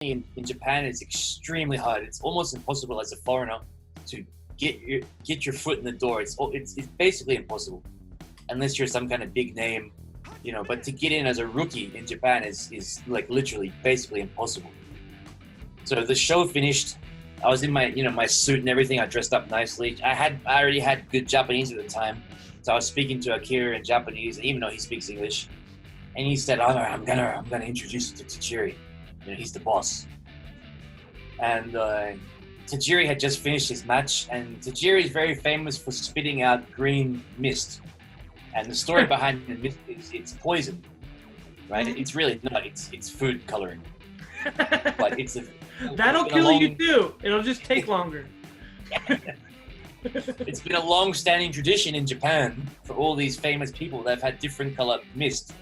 in Japan is extremely hard. It's almost impossible as a foreigner to get your foot in the door. It's basically impossible unless you're some kind of big name, you know. But to get in as a rookie in Japan is like literally basically impossible. So the show finished. I was in my my suit and everything. I dressed up nicely. I already had good Japanese at the time, so I was speaking to Akira in Japanese, even though he speaks English. And he said, "Oh, I'm gonna introduce you to Tajiri. You know, he's the boss." And Tajiri had just finished his match, and Tajiri is very famous for spitting out green mist. And the story behind the mist is it's poison, right? It's really not. It's food coloring, but That'll kill you too. It'll just take longer. It's been a long-standing tradition in Japan for all these famous people. They've had different color mist.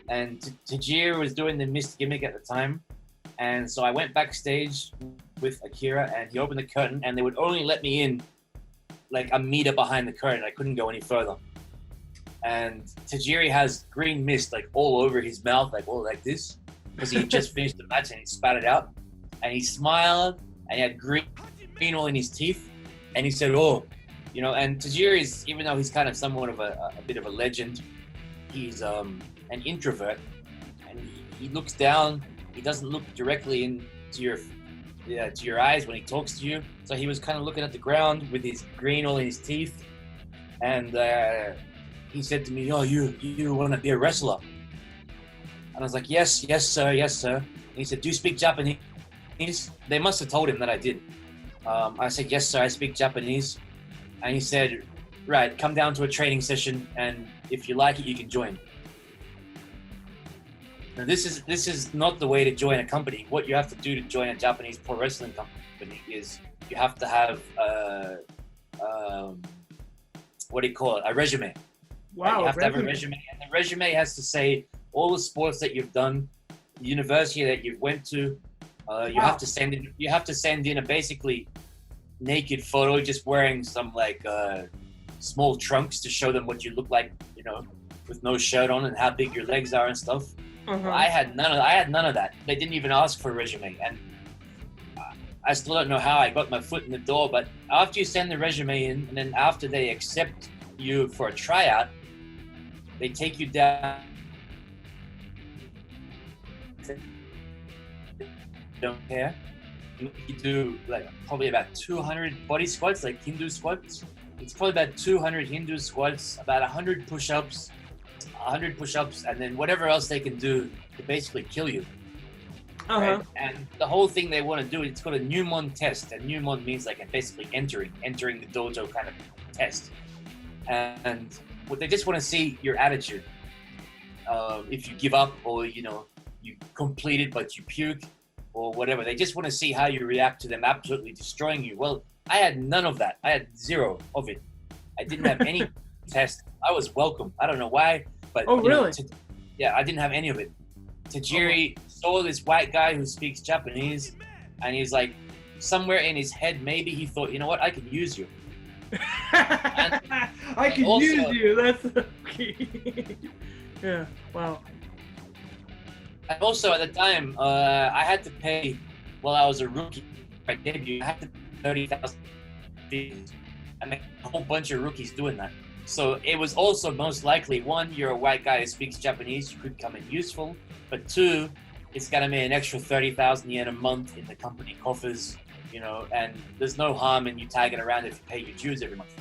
And Tajiri was doing the mist gimmick at the time. And so I went backstage with Akira, and he opened the curtain, and they would only let me in like a meter behind the curtain. I couldn't go any further. And Tajiri has green mist like all over his mouth, like this, because he had just finished the match and he spat it out. And he smiled, and he had green all in his teeth. And he said, "Oh, you know." And Tajiri is, even though he's kind of somewhat of a bit of a legend, he's an introvert, and he looks down. He doesn't look directly into your eyes when he talks to you. So he was kind of looking at the ground with his green all in his teeth, and he said to me, "Oh, you want to be a wrestler?" And I was like, yes, sir, yes, sir." And he said, "Do you speak Japanese?" They must have told him that I did. I said, "Yes, sir, I speak Japanese." And he said, "Right, come down to a training session, and if you like it, you can join." Now, this is not the way to join a company. What you have to do to join a Japanese pro wrestling company is you have to have what do you call it? A resume. Wow. You have to have a resume, and the resume has to say all the sports that you've done, the university that you've went to. You have to send in a basically naked photo, just wearing some like small trunks to show them what you look like, you know, with no shirt on, and how big your legs are and stuff. I had none of that. They didn't even ask for a resume, and I still don't know how I got my foot in the door. But after you send the resume in, and then after they accept you for a tryout, they take you down. Don't care. You do like probably about 200 body squats, like Hindu squats. It's probably about 200 Hindu squats, about 100 push-ups, and then whatever else they can do to basically kill you. Right? And the whole thing they want to do, it's called a Numon test. And Numon means like basically entering the dojo kind of test. And what they just want to see your attitude. If you give up, or you complete it but you puke, or whatever. They just want to see how you react to them absolutely destroying you. Well, I had none of that. I had zero of it. I didn't have any test. I was welcome. I don't know why, but really? I didn't have any of it. Tajiri saw this white guy who speaks Japanese, and he's like, somewhere in his head, maybe he thought, you know what, I can use you. I can use you. That's okay. Yeah. Wow. And also at the time, I had to pay, while I was a rookie, my debut, I had to pay 30,000 fees. I met a whole bunch of rookies doing that. So it was also most likely, one, you're a white guy who speaks Japanese, you could come in useful. But two, it's gonna mean an extra 30,000 yen a month in the company coffers, and there's no harm in you tagging around if you pay your dues every month.